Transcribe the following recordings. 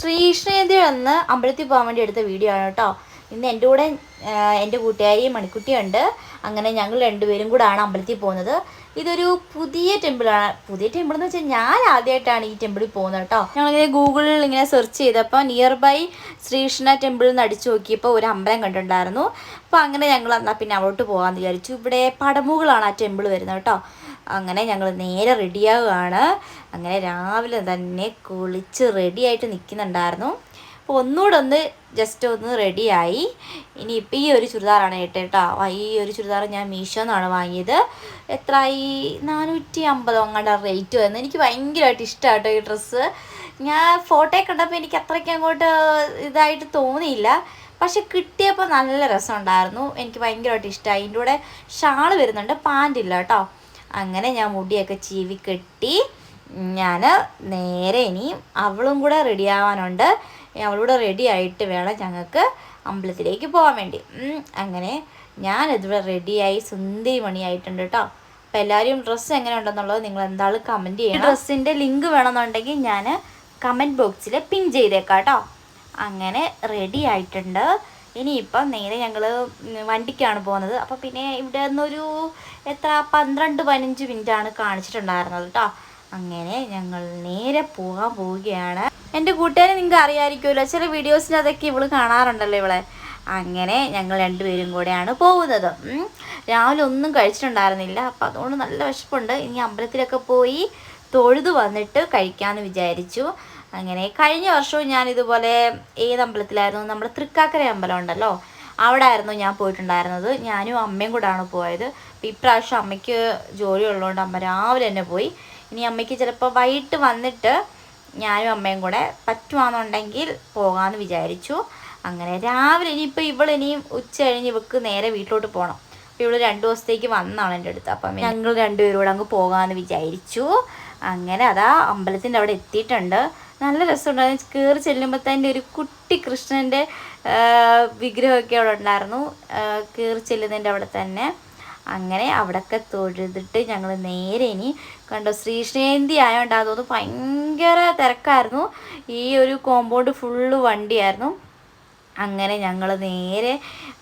ശ്രീകൃഷ്ണജയന്തി അന്ന് അമ്പലത്തിൽ പോകാൻ വേണ്ടി എടുത്ത വീഡിയോ ആണ് കേട്ടോ. ഇന്ന് എൻ്റെ കൂടെ എൻ്റെ കൂട്ടുകാരി മണിക്കുട്ടിയുണ്ട്. അങ്ങനെ ഞങ്ങൾ രണ്ടുപേരും കൂടാണ് അമ്പലത്തിൽ പോകുന്നത്. ഇതൊരു പുതിയ ടെമ്പിളാണ്. പുതിയ ടെമ്പിൾ എന്ന് വെച്ചാൽ ഞാൻ ആദ്യമായിട്ടാണ് ഈ ടെമ്പിളിൽ പോകുന്നത് കേട്ടോ. ഞങ്ങളിങ്ങനെ ഗൂഗിളിൽ ഇങ്ങനെ സെർച്ച് ചെയ്തപ്പോൾ നിയർ ബൈ ശ്രീകൃഷ്ണ ടെമ്പിൾ എന്ന് അടിച്ചു നോക്കിയപ്പോൾ ഒരു അമ്പലം കണ്ടിട്ടുണ്ടായിരുന്നു. അപ്പോൾ അങ്ങനെ ഞങ്ങൾ എന്നാൽ പിന്നെ അവിടോട്ട് പോകാമെന്ന് വിചാരിച്ചു. ഇവിടെ പടമുകളാണ് ആ ടെമ്പിൾ വരുന്നത് കേട്ടോ. അങ്ങനെ ഞങ്ങൾ നേരെ റെഡിയാവുകയാണ്. അങ്ങനെ രാവിലെ തന്നെ കുളിച്ച് റെഡിയായിട്ട് നിൽക്കുന്നുണ്ടായിരുന്നു. അപ്പോൾ ഒന്നുകൂടെ ഒന്ന് ജസ്റ്റ് ഒന്ന് റെഡിയായി. ഇനിയിപ്പോൾ ഈ ഒരു ചുരിദാറാണ് കേട്ടോ. ഈ ഒരു ചുരിദാർ ഞാൻ മീഷോ എന്നാണ് വാങ്ങിയത്. എത്രയായി? 450 അങ്ങോട്ട് റേറ്റ് വരുന്നത്. എനിക്ക് ഭയങ്കരമായിട്ട് ഇഷ്ടമായിട്ടോ ഈ ഡ്രസ്സ്. ഞാൻ ഫോട്ടോയിൽ കണ്ടപ്പോൾ എനിക്ക് അത്രയ്ക്ക് അങ്ങോട്ട് ഇതായിട്ട് തോന്നിയില്ല. പക്ഷെ കിട്ടിയപ്പോൾ നല്ല രസമുണ്ടായിരുന്നു. എനിക്ക് ഭയങ്കരമായിട്ട് ഇഷ്ടമായി. ഇതിൻ്റെ കൂടെ ഷാൾ വരുന്നുണ്ട്, പാൻറ്റില്ല കേട്ടോ. അങ്ങനെ ഞാൻ മുടിയൊക്കെ ചീവി കെട്ടി ഞാൻ നേരെ ഇനിയും അവളും കൂടെ റെഡിയാവാനുണ്ട്. അവളൂടെ റെഡി ആയിട്ട് വേണം ഞങ്ങൾക്ക് അമ്പലത്തിലേക്ക് പോകാൻ വേണ്ടി. അങ്ങനെ ഞാനിതിവിടെ റെഡിയായി സുന്ദരി മണിയായിട്ടുണ്ട് കേട്ടോ. അപ്പോൾ എല്ലാവരും ഡ്രസ്സ് എങ്ങനെ ഉണ്ടെന്നുള്ളത് നിങ്ങൾ എന്തായാലും കമൻറ്റ് ചെയ്യണം. ഡ്രസ്സിൻ്റെ ലിങ്ക് വേണമെന്നുണ്ടെങ്കിൽ ഞാൻ കമൻറ്റ് ബോക്സിൽ പിൻ ചെയ്തേക്കാം കേട്ടോ. അങ്ങനെ റെഡി ആയിട്ടുണ്ട്. ഇനിയിപ്പം നേരെ ഞങ്ങൾ വണ്ടിക്കാണ് പോകുന്നത്. അപ്പോൾ പിന്നെ ഇവിടെ നിന്നൊരു 12-15 മിനിറ്റാണ് കാണിച്ചിട്ടുണ്ടായിരുന്നത് കേട്ടോ. അങ്ങനെ ഞങ്ങൾ നേരെ പോവുകയാണ്. എൻ്റെ കൂട്ടുകാരെ നിങ്ങൾക്ക് അറിയാമായിരിക്കുമല്ലോ, ചില വീഡിയോസിൽ അതൊക്കെ ഇവള് കാണാറുണ്ടല്ലോ ഇവളെ. അങ്ങനെ ഞങ്ങൾ രണ്ടുപേരും കൂടെയാണ് പോകുന്നത്. രാവിലെ ഒന്നും കഴിച്ചിട്ടുണ്ടായിരുന്നില്ല. അപ്പം അതുകൊണ്ട് നല്ല വിശപ്പുണ്ട്. ഇനി അമ്പലത്തിലൊക്കെ പോയി തൊഴുത് വന്നിട്ട് കഴിക്കാമെന്ന് വിചാരിച്ചു. അങ്ങനെ കഴിഞ്ഞ വർഷവും ഞാൻ ഇതുപോലെ ഏത് അമ്പലത്തിലായിരുന്നു, നമ്മുടെ തൃക്കാക്കര അമ്പലം ഉണ്ടല്ലോ, അവിടെ ആയിരുന്നു ഞാൻ പോയിട്ടുണ്ടായിരുന്നത്. ഞാനും അമ്മയും കൂടാണ് പോയത്. അപ്പം ഇപ്രാവശ്യം അമ്മയ്ക്ക് ജോലി ഉള്ളതുകൊണ്ട് അമ്മ രാവിലെ തന്നെ പോയി. ഇനി അമ്മയ്ക്ക് ചിലപ്പോൾ വൈകിട്ട് വന്നിട്ട് ഞാനും അമ്മയും കൂടെ പറ്റുവാണെന്നുണ്ടെങ്കിൽ പോകാമെന്ന് വിചാരിച്ചു. അങ്ങനെ രാവിലെ ഇനിയിപ്പോൾ ഇവളിനിയും ഉച്ച കഴിഞ്ഞ് ഇവൾക്ക് നേരെ വീട്ടിലോട്ട് പോകണം. അപ്പോൾ ഇവൾ 2 ദിവസത്തേക്ക് വന്നാണ് എൻ്റെ അടുത്ത്. അപ്പം ഞങ്ങൾ രണ്ടുപേരും കൂടെ അങ്ങ് പോകാമെന്ന് വിചാരിച്ചു. അങ്ങനെ അതാ അമ്പലത്തിൻ്റെ അവിടെ എത്തിയിട്ടുണ്ട്. നല്ല രസമുണ്ടായിരുന്നു. കയറി ചെല്ലുമ്പോൾ തന്നെ ഒരു കുട്ടി കൃഷ്ണൻ്റെ വിഗ്രഹമൊക്കെ അവിടെ ഉണ്ടായിരുന്നു, കയറി ചെല്ലുന്നതിൻ്റെ അവിടെ തന്നെ. അങ്ങനെ അവിടെയൊക്കെ തൊഴുതിട്ട് ഞങ്ങൾ നേരെ ഇനി കണ്ടോ, ശ്രീകൃഷ്ണജയന്തി ആയതുകൊണ്ട് അതൊന്ന് ഭയങ്കര തിരക്കായിരുന്നു. ഈ ഒരു കോമ്പൗണ്ട് ഫുള്ള് വണ്ടിയായിരുന്നു. അങ്ങനെ ഞങ്ങൾ നേരെ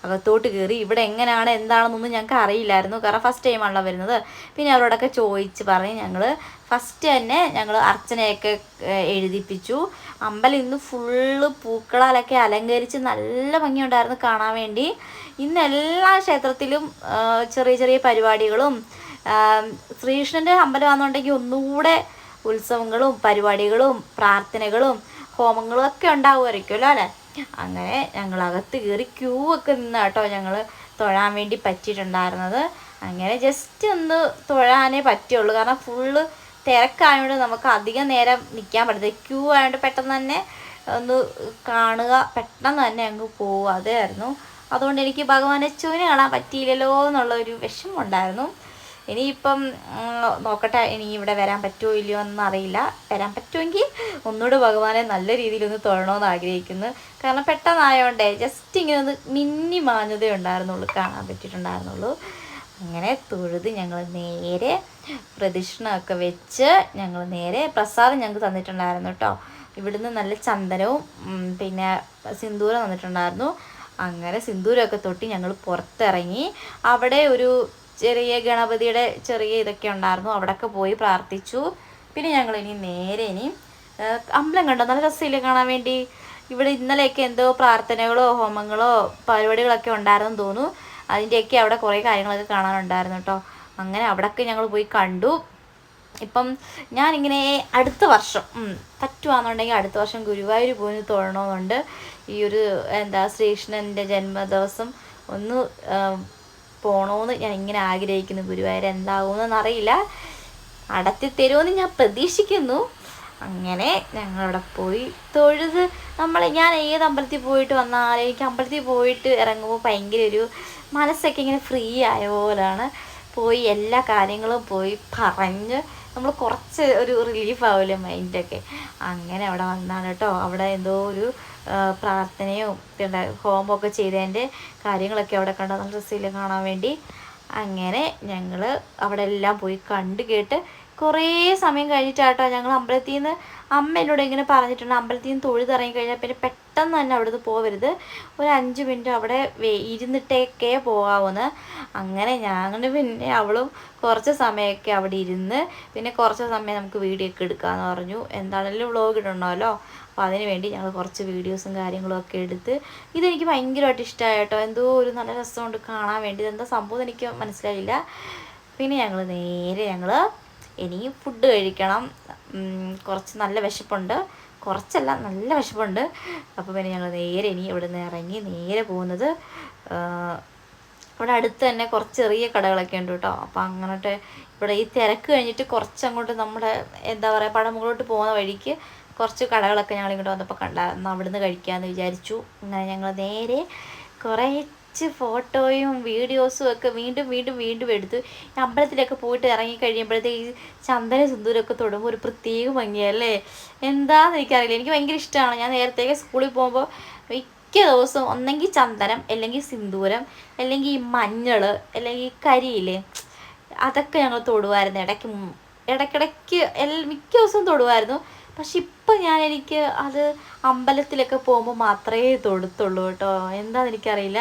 അകത്തോട്ട് കയറി. ഇവിടെ എങ്ങനെയാണ് എന്താണെന്നൊന്നും ഞങ്ങൾക്ക് അറിയില്ലായിരുന്നു, കാരണം ഫസ്റ്റ് ടൈമാണല്ലോ വരുന്നത്. പിന്നെ അവരോടൊക്കെ ചോദിച്ച് പറഞ്ഞ് ഞങ്ങൾ ഫസ്റ്റ് തന്നെ ഞങ്ങൾ അർച്ചനയൊക്കെ എഴുതിപ്പിച്ചു. അമ്പലം ഇന്ന് ഫുള്ള് പൂക്കളാലൊക്കെ അലങ്കരിച്ച് നല്ല ഭംഗിയുണ്ടായിരുന്നു കാണാൻ വേണ്ടി. ഇന്ന് എല്ലാ ക്ഷേത്രത്തിലും ചെറിയ ചെറിയ പരിപാടികളും, ശ്രീകൃഷ്ണൻ്റെ അമ്പലമാണെന്നുണ്ടെങ്കിൽ ഒന്നുകൂടെ ഉത്സവങ്ങളും പരിപാടികളും പ്രാർത്ഥനകളും ഹോമങ്ങളും ഒക്കെ ഉണ്ടാവുമായിരിക്കുമല്ലോ അല്ലേ. അങ്ങനെ ഞങ്ങൾ അകത്ത് കയറി ക്യൂ ഒക്കെ നിന്ന് കേട്ടോ ഞങ്ങൾ തൊഴാൻ വേണ്ടി പറ്റിയിട്ടുണ്ടായിരുന്നത്. അങ്ങനെ ജസ്റ്റ് ഒന്ന് തൊഴാനേ പറ്റുള്ളൂ, കാരണം ഫുള്ള് തിരക്കായതുകൊണ്ട് നമുക്ക് അധികം നേരം നിൽക്കാൻ പറ്റത്തില്ല. ക്യൂ ആയതുകൊണ്ട് പെട്ടെന്ന് തന്നെ ഒന്ന് കാണുക, പെട്ടെന്ന് തന്നെ അങ്ങ് പോവുക, അതായിരുന്നു. അതുകൊണ്ട് എനിക്ക് ഭഗവാനെ ചുവിനെ കാണാൻ പറ്റിയില്ലല്ലോ എന്നുള്ളൊരു വിഷമമുണ്ടായിരുന്നു. ഇനിയിപ്പം നോക്കട്ടെ, ഇനി ഇവിടെ വരാൻ പറ്റുമോ ഇല്ലയോ എന്നൊന്നും അറിയില്ല. വരാൻ പറ്റുമെങ്കിൽ ഒന്നുകൂടെ ഭഗവാനെ നല്ല രീതിയിലൊന്ന് തൊഴണമെന്ന് ആഗ്രഹിക്കുന്നു. കാരണം പെട്ടെന്നായതുകൊണ്ടേ ജസ്റ്റ് ഇങ്ങനെ ഒന്ന് മിന്നി മാഞ്ഞതേ ഉണ്ടായിരുന്നുള്ളൂ, കാണാൻ പറ്റിയിട്ടുണ്ടായിരുന്നുള്ളൂ. അങ്ങനെ തൊഴുത് ഞങ്ങൾ നേരെ പ്രദക്ഷിണമൊക്കെ വെച്ച് ഞങ്ങൾ നേരെ പ്രസാദം ഞങ്ങൾക്ക് തന്നിട്ടുണ്ടായിരുന്നു കേട്ടോ. ഇവിടുന്ന് നല്ല ചന്ദനവും പിന്നെ സിന്ദൂരം തന്നിട്ടുണ്ടായിരുന്നു. അങ്ങനെ സിന്ദൂരമൊക്കെ തൊട്ടി ഞങ്ങൾ പുറത്തിറങ്ങി. അവിടെ ഒരു ചെറിയ ഗണപതിയുടെ ചെറിയ ഇതൊക്കെ ഉണ്ടായിരുന്നു, അവിടെയൊക്കെ പോയി പ്രാർത്ഥിച്ചു. പിന്നെ ഞങ്ങൾ നേരെ അമ്പലം കണ്ടോ, നല്ല രസമില്ലേ കാണാൻ വേണ്ടി. ഇവിടെ ഇന്നലെയൊക്കെ എന്തോ പ്രാർത്ഥനകളോ ഹോമങ്ങളോ പരിപാടികളൊക്കെ ഉണ്ടായിരുന്നെന്ന് തോന്നുന്നു. അതിൻ്റെയൊക്കെ അവിടെ കുറേ കാര്യങ്ങളൊക്കെ കാണാനുണ്ടായിരുന്നു കേട്ടോ. അങ്ങനെ അവിടെയൊക്കെ ഞങ്ങൾ പോയി കണ്ടു. ഇപ്പം ഞാനിങ്ങനെ അടുത്ത വർഷം പറ്റുവാണെന്നുണ്ടെങ്കിൽ അടുത്ത വർഷം ഗുരുവായൂർ പോയി തൊഴണമെന്നുണ്ട്. ഈ ഒരു ശ്രീകൃഷ്ണൻ്റെ ജന്മദിവസം ഒന്ന് പോകണമെന്ന് ഞാൻ ഇങ്ങനെ ആഗ്രഹിക്കുന്നു. ഗുരുവായൂർ എന്താകുമെന്ന് അറിയില്ല, നടത്തി തരുമെന്ന് ഞാൻ പ്രതീക്ഷിക്കുന്നു. അങ്ങനെ ഞങ്ങളവിടെ പോയി തൊഴുത് ഞാൻ ഏത് അമ്പലത്തിൽ പോയിട്ട് വന്നാലും എനിക്ക് അമ്പലത്തിൽ പോയിട്ട് ഇറങ്ങുമ്പോൾ ഭയങ്കര ഒരു മനസ്സൊക്കെ ഇങ്ങനെ ഫ്രീ ആയ പോലെയാണ്. പോയി എല്ലാ കാര്യങ്ങളും പോയി പറഞ്ഞ് നമ്മൾ കുറച്ച് ഒരു റിലീഫ് ആവില്ലേ മൈൻഡൊക്കെ. അങ്ങനെ അവിടെ വന്നാണ് കേട്ടോ. അവിടെ എന്തോ ഒരു പ്രാർത്ഥനയും ഹോമമൊക്കെ ചെയ്തതിൻ്റെ കാര്യങ്ങളൊക്കെ അവിടെ കണ്ട നല്ല രസമില്ല കാണാൻ വേണ്ടി. അങ്ങനെ ഞങ്ങൾ അവിടെ എല്ലാം പോയി കണ്ട് കേട്ട് കുറേ സമയം കഴിഞ്ഞിട്ടാട്ടോ ഞങ്ങൾ അമ്പലത്തിൽ നിന്ന് അമ്മ എന്നോട് ഇങ്ങനെ പറഞ്ഞിട്ടുണ്ട്, അമ്പലത്തിൽ നിന്ന് തൊഴുതിറങ്ങി കഴിഞ്ഞാൽ പിന്നെ പെട്ടെന്ന് തന്നെ അവിടുന്ന് പോകരുത്, ഒരു 5 മിനിറ്റ് അവിടെ ഇരുന്നിട്ടേക്കേ പോകാവൂന്ന്. അങ്ങനെ ഞങ്ങൾ പിന്നെ അവളും കുറച്ച് സമയമൊക്കെ അവിടെ ഇരുന്ന് പിന്നെ കുറച്ച് സമയം നമുക്ക് വീഡിയോ ഒക്കെ എടുക്കാമെന്ന് പറഞ്ഞു. എന്താണെങ്കിലും വ്ളോഗ് ഇടണമല്ലോ, അപ്പോൾ അതിന് വേണ്ടി ഞങ്ങൾ കുറച്ച് വീഡിയോസും കാര്യങ്ങളും ഒക്കെ എടുത്ത്. ഇതെനിക്ക് ഭയങ്കരമായിട്ട് ഇഷ്ടമായി കേട്ടോ, എന്തോ ഒരു നല്ല രസമുണ്ട് കാണാൻ വേണ്ടി. ഇതെന്താ സംഭവം എനിക്ക് മനസ്സിലായില്ല. പിന്നെ ഞങ്ങൾ നേരെ ഇനിയും ഫുഡ് കഴിക്കണം. കുറച്ച് നല്ല വിശപ്പുണ്ട്, കുറച്ചല്ല നല്ല വിശപ്പുണ്ട്. അപ്പോൾ പിന്നെ ഞങ്ങൾ നേരെ ഇനി ഇവിടെ നിന്ന് ഇറങ്ങി നേരെ പോകുന്നത് ഇവിടെ അടുത്ത് തന്നെ കുറച്ച് ചെറിയ കടകളൊക്കെ ഉണ്ട് കേട്ടോ. അപ്പോൾ അങ്ങോട്ട് ഇവിടെ ഈ തിരക്ക് കഴിഞ്ഞിട്ട് കുറച്ചങ്ങോട്ട് നമ്മുടെ എന്താ പറയുക പടമുകളോട്ട് പോകുന്ന വഴിക്ക് കുറച്ച് കടകളൊക്കെ ഞങ്ങൾ ഇങ്ങോട്ട് വന്നപ്പോൾ കണ്ടായിരുന്നു, അവിടുന്ന് കഴിക്കാമെന്ന് വിചാരിച്ചു. അങ്ങനെ ഞങ്ങൾ നേരെ കുറച്ച് ഫോട്ടോയും വീഡിയോസും ഒക്കെ വീണ്ടും എടുത്തു. അമ്പലത്തിലൊക്കെ പോയിട്ട് ഇറങ്ങി കഴിയുമ്പോഴത്തേക്ക് ഈ ചന്ദന സിന്ദൂരമൊക്കെ തൊടുമ്പോൾ ഒരു പ്രത്യേക ഭംഗിയല്ലേ, എന്താണെന്ന് എനിക്കറിയില്ല, എനിക്ക് ഭയങ്കര ഇഷ്ടമാണ്. ഞാൻ നേരത്തേക്ക് സ്കൂളിൽ പോകുമ്പോൾ മിക്ക ദിവസവും ഒന്നെങ്കിൽ ചന്ദനം, അല്ലെങ്കിൽ സിന്ദൂരം, അല്ലെങ്കിൽ ഈ മഞ്ഞൾ, അല്ലെങ്കിൽ ഈ കരിയില്ലേ, അതൊക്കെ ഞങ്ങൾ തൊടുമായിരുന്നു. ഇടയ്ക്കിടയ്ക്ക് മിക്ക ദിവസവും തൊടുമായിരുന്നു. പക്ഷെ ഇപ്പം എനിക്ക് അത് അമ്പലത്തിലൊക്കെ പോകുമ്പോൾ മാത്രമേ തൊടുത്തുള്ളൂ കേട്ടോ, എന്താണെന്ന് എനിക്കറിയില്ല.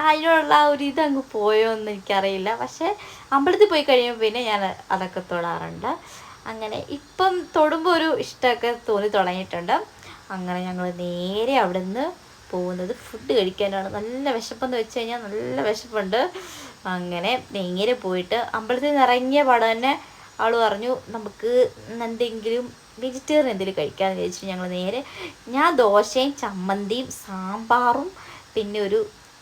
അതിനുള്ള ഒരു ഇതങ്ങ് പോയോ എന്ന് എനിക്കറിയില്ല. പക്ഷേ അമ്പലത്തിൽ പോയി കഴിയുമ്പോൾ പിന്നെ ഞാൻ അതൊക്കെ തൊടാറുണ്ട്. അങ്ങനെ ഇപ്പം തൊടുമ്പോൾ ഒരു ഇഷ്ടമൊക്കെ തോന്നി തുടങ്ങിയിട്ടുണ്ട്. അങ്ങനെ ഞങ്ങൾ നേരെ അവിടെ നിന്ന് പോകുന്നത് ഫുഡ് കഴിക്കാനാണ്. നല്ല വിശപ്പെന്ന് വെച്ച് കഴിഞ്ഞാൽ നല്ല വിശപ്പുണ്ട്. അങ്ങനെ നേരെ പോയിട്ട് അമ്പലത്തിൽ നിന്ന് ഇറങ്ങിയ പാടെ തന്നെ അവൾ പറഞ്ഞു നമുക്ക് എന്തെങ്കിലും വെജിറ്റേറിയൻ എന്തെങ്കിലും കഴിക്കാമെന്ന് വിചാരിച്ചു. ഞങ്ങൾ നേരെ ഞാൻ ദോശയും ചമ്മന്തിയും സാമ്പാറും പിന്നെ ഒരു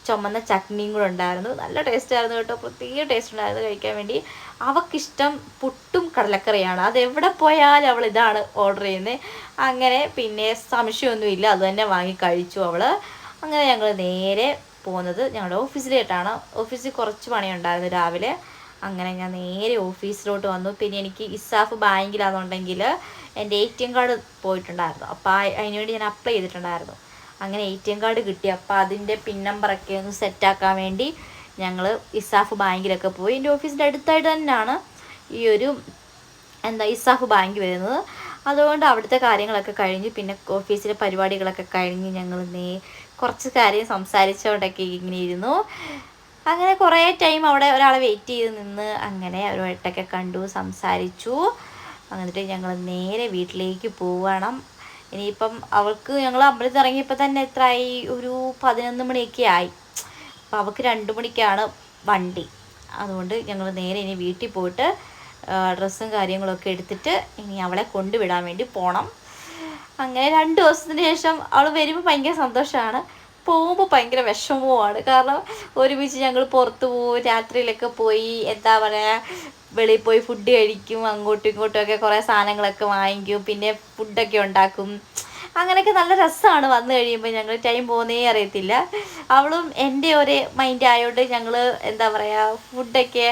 ചുമന്ന ചട്നിയും കൂടെ ഉണ്ടായിരുന്നു. നല്ല ടേസ്റ്റ് ആയിരുന്നു കേട്ടോ, പ്രത്യേക ടേസ്റ്റ് ഉണ്ടായിരുന്നു കഴിക്കാൻ വേണ്ടി. അവൾക്കിഷ്ടം പുട്ടും കടലക്കറിയാണ്, അതെവിടെ പോയാലും അവൾ ഇതാണ് ഓർഡർ ചെയ്യുന്നത്. അങ്ങനെ പിന്നെ സംശയമൊന്നുമില്ല, അത് തന്നെ വാങ്ങി കഴിച്ചു അവൾ. അങ്ങനെ ഞങ്ങൾ നേരെ പോകുന്നത് ഞങ്ങളുടെ ഓഫീസിലേട്ടാണ്. ഓഫീസിൽ കുറച്ച് പണിയുണ്ടായിരുന്നു രാവിലെ. അങ്ങനെ ഞാൻ നേരെ ഓഫീസിലോട്ട് വന്നു. പിന്നെ എനിക്ക് ഇസാഫ് ബാങ്കിലാണെന്നുണ്ടെങ്കിൽ എൻ്റെ ATM കാർഡ് പോയിട്ടുണ്ടായിരുന്നു, അപ്പോൾ അതിനുവേണ്ടി ഞാൻ അപ്ലൈ ചെയ്തിട്ടുണ്ടായിരുന്നു. അങ്ങനെ ATM കാർഡ് കിട്ടി. അപ്പോൾ അതിൻ്റെ പിൻ നമ്പറൊക്കെ ഒന്ന് സെറ്റാക്കാൻ വേണ്ടി ഞങ്ങൾ ഇസാഫ് ബാങ്കിലൊക്കെ പോയി. എൻ്റെ ഓഫീസിൻ്റെ അടുത്തായിട്ട് തന്നെയാണ് ഈ ഒരു ഇസാഫ് ബാങ്ക് വരുന്നത്. അതുകൊണ്ട് അവിടുത്തെ കാര്യങ്ങളൊക്കെ കഴിഞ്ഞ് പിന്നെ ഓഫീസിലെ പരിപാടികളൊക്കെ കഴിഞ്ഞ് ഞങ്ങൾ കുറച്ച് കാര്യം സംസാരിച്ചുകൊണ്ടൊക്കെ ഇങ്ങനെ ഇരുന്നു. അങ്ങനെ കുറേ ടൈം അവിടെ ഒരാളെ വെയിറ്റ് ചെയ്ത് നിന്ന് അങ്ങനെ അവരുമായിട്ടൊക്കെ കണ്ടു, സംസാരിച്ചു. എന്നിട്ട് ഞങ്ങൾ നേരെ വീട്ടിലേക്ക് പോവണം. ഇനിയിപ്പം അവൾക്ക് ഞങ്ങൾ അമ്പലത്തിൽ ഇറങ്ങിയപ്പോൾ തന്നെ എത്രയായി, ഒരു 11 മണിയൊക്കെ ആയി. അപ്പോൾ അവൾക്ക് 2 മണിക്കാണ് വണ്ടി. അതുകൊണ്ട് ഞങ്ങൾ നേരെ ഇനി വീട്ടിൽ പോയിട്ട് ഡ്രസ്സും കാര്യങ്ങളൊക്കെ എടുത്തിട്ട് ഇനി അവളെ കൊണ്ടുവിടാൻ വേണ്ടി പോകണം. അങ്ങനെ 2 ദിവസത്തിന് ശേഷം അവൾ വരുമ്പോൾ ഭയങ്കര സന്തോഷമാണ്, പോകുമ്പോൾ ഭയങ്കര വിഷമവുമാണ്. കാരണം ഒരുമിച്ച് ഞങ്ങൾ പുറത്ത് പോകും, രാത്രിയിലൊക്കെ പോയി എന്താ പറയുക വെളിയിൽ പോയി ഫുഡ് കഴിക്കും, അങ്ങോട്ടും ഇങ്ങോട്ടുമൊക്കെ കുറേ സാധനങ്ങളൊക്കെ വാങ്ങിക്കും, പിന്നെ ഫുഡൊക്കെ ഉണ്ടാക്കും. അങ്ങനെയൊക്കെ നല്ല രസമാണ്. വന്നു കഴിയുമ്പോൾ ഞങ്ങൾ ടൈം പോകുന്നേ അറിയത്തില്ല. അവളും എൻ്റെ ഒരേ മൈൻഡ് ആയതുകൊണ്ട് ഞങ്ങൾ എന്താ പറയുക ഫുഡൊക്കെ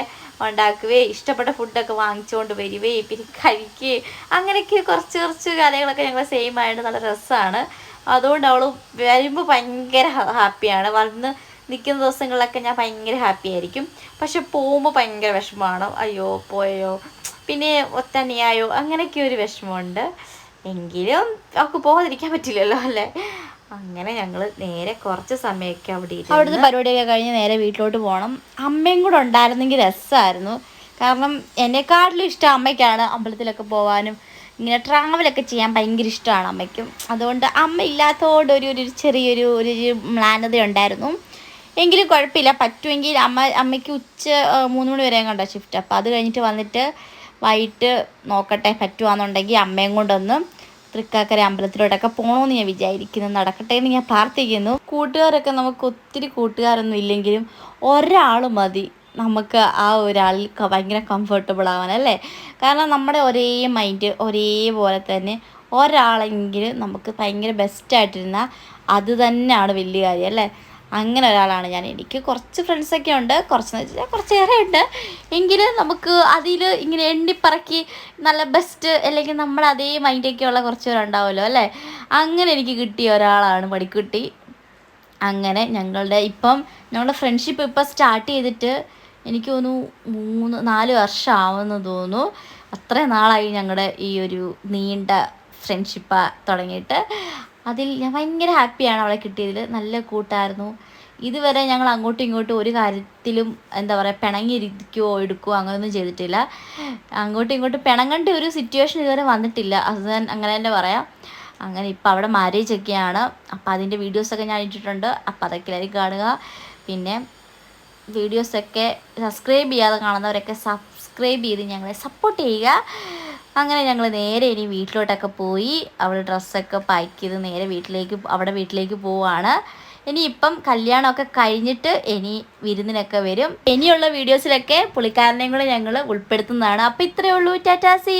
ഉണ്ടാക്കുകയും ഇഷ്ടപ്പെട്ട ഫുഡൊക്കെ വാങ്ങിച്ചുകൊണ്ട് വരികയും പിന്നെ കഴിക്കുകയും അങ്ങനെയൊക്കെ കുറച്ച് കാര്യങ്ങളൊക്കെ ഞങ്ങൾ സെയിം ആയിട്ട് നല്ല രസമാണ്. അതുകൊണ്ട് അവൾ വരുമ്പോൾ ഭയങ്കര ഹാപ്പിയാണ്. വന്ന് നിൽക്കുന്ന ദിവസങ്ങളിലൊക്കെ ഞാൻ ഭയങ്കര ഹാപ്പി ആയിരിക്കും. പക്ഷെ പോകുമ്പോൾ ഭയങ്കര വിഷമമാണ്, അയ്യോ പോയോ പിന്നെ ഒത്തന്നെയായോ അങ്ങനെയൊക്കെ ഒരു വിഷമമുണ്ട്. എങ്കിലും അവൾക്ക് പോകാതിരിക്കാൻ പറ്റില്ലല്ലോ അല്ലേ. അങ്ങനെ ഞങ്ങൾ നേരെ കുറച്ച് സമയമൊക്കെ അവിടുത്തെ പരിപാടിയൊക്കെ കഴിഞ്ഞ് നേരെ വീട്ടിലോട്ട് പോകണം. അമ്മയും കൂടെ ഉണ്ടായിരുന്നെങ്കിൽ രസമായിരുന്നു. കാരണം എന്നെക്കാട്ടിലും ഇഷ്ടം അമ്മയ്ക്കാണ് അമ്പലത്തിലൊക്കെ പോകാനും ഇങ്ങനെ ട്രാവലൊക്കെ ചെയ്യാൻ ഭയങ്കര ഇഷ്ടമാണ് അമ്മയ്ക്കും. അതുകൊണ്ട് അമ്മ ഇല്ലാത്തതുകൊണ്ട് ഒരു ചെറിയൊരു മ്ലാനത ഉണ്ടായിരുന്നു. എങ്കിലും കുഴപ്പമില്ല, പറ്റുമെങ്കിൽ അമ്മയ്ക്ക് 3 മണി വരെ കണ്ട ഷിഫ്റ്റ്. അപ്പോൾ അത് കഴിഞ്ഞിട്ട് വന്നിട്ട് വൈകിട്ട് നോക്കട്ടെ, പറ്റുവാണെന്നുണ്ടെങ്കിൽ അമ്മയും കൊണ്ടൊന്ന് തൃക്കാക്കര അമ്പലത്തിലോട്ടൊക്കെ പോകണമെന്ന് ഞാൻ വിചാരിക്കുന്നു. നടക്കട്ടെ എന്ന് ഞാൻ പ്രാർത്ഥിക്കുന്നു. കൂട്ടുകാരൊക്കെ നമുക്ക് ഒത്തിരി കൂട്ടുകാരൊന്നും ഇല്ലെങ്കിലും ഒരാൾ മതി നമുക്ക് ആ ഒരാളിൽ ഭയങ്കര കംഫർട്ടബിൾ ആവാനല്ലേ. കാരണം നമ്മുടെ ഒരേ മൈൻഡ് ഒരേപോലെ തന്നെ ഒരാളെങ്കിലും നമുക്ക് ഭയങ്കര ബെസ്റ്റായിട്ടിരുന്നാൽ അത് തന്നെയാണ് വലിയ കാര്യം അല്ലേ. അങ്ങനെ ഒരാളാണ് ഞാൻ. എനിക്ക് കുറച്ച് ഫ്രണ്ട്സൊക്കെ ഉണ്ട്, കുറച്ചെന്ന് വെച്ചാൽ കുറച്ചേറെ ഉണ്ട്. എങ്കിലും നമുക്ക് അതിൽ ഇങ്ങനെ എണ്ണിപ്പറക്കി നല്ല ബെസ്റ്റ് അല്ലെങ്കിൽ നമ്മൾ അതേ മൈൻഡൊക്കെ ഉള്ള കുറച്ച് പേരുണ്ടാവുമല്ലോ അല്ലേ. അങ്ങനെ എനിക്ക് കിട്ടിയ ഒരാളാണ് മണിക്കുട്ടി. അങ്ങനെ ഞങ്ങളുടെ ഫ്രണ്ട്ഷിപ്പ് ഇപ്പം സ്റ്റാർട്ട് ചെയ്തിട്ട് എനിക്ക് തോന്നുന്നു 3-4 വർഷം ആവുമെന്ന് തോന്നുന്നു. അത്രയും നാളായി ഞങ്ങളുടെ ഈ ഒരു നീണ്ട ഫ്രണ്ട്ഷിപ്പ് തുടങ്ങിയിട്ട്. അതിൽ ഞാൻ ഭയങ്കര ഹാപ്പിയാണ് അവളെ കിട്ടിയതിൽ. നല്ല കൂട്ടായിരുന്നു. ഇതുവരെ ഞങ്ങൾ അങ്ങോട്ടും ഇങ്ങോട്ടും ഒരു കാര്യത്തിലും എന്താ പറയുക പിണങ്ങിയിരിക്കുകയോ എടുക്കുകയോ അങ്ങനെയൊന്നും ചെയ്തിട്ടില്ല. അങ്ങോട്ടും ഇങ്ങോട്ടും പിണങ്ങേണ്ട ഒരു സിറ്റുവേഷൻ ഇതുവരെ വന്നിട്ടില്ല. അത് അങ്ങനെ തന്നെ പറയാം. അങ്ങനെ ഇപ്പം അവിടെ മാരേജ് ഒക്കെയാണ്. അപ്പോൾ അതിൻ്റെ വീഡിയോസൊക്കെ ഞാൻ ഇട്ടിട്ടുണ്ട്. അപ്പോൾ അതൊക്കെ എല്ലാവരും കാണുക. പിന്നെ വീഡിയോസൊക്കെ സബ്സ്ക്രൈബ് ചെയ്യാതെ കാണുന്നവരൊക്കെ സബ്സ്ക്രൈബ് ചെയ്ത് ഞങ്ങളെ സപ്പോർട്ട് ചെയ്യുക. അങ്ങനെ ഞങ്ങൾ നേരെ ഇനി വീട്ടിലോട്ടൊക്കെ പോയി അവൾ ഡ്രസ്സൊക്കെ പാക്ക് ചെയ്ത് നേരെ അവിടെ വീട്ടിലേക്ക് പോവുകയാണ്. ഇനിയിപ്പം കല്യാണമൊക്കെ കഴിഞ്ഞിട്ട് ഇനി വിരുന്നിനൊക്കെ വരും. ഇനിയുള്ള വീഡിയോസിലൊക്കെ പുള്ളിക്കാരനെയും കൂടെ ഞങ്ങൾ ഉൾപ്പെടുത്തുന്നതാണ്. അപ്പോൾ ഇത്രയേ ഉള്ളൂ. Tata, see U.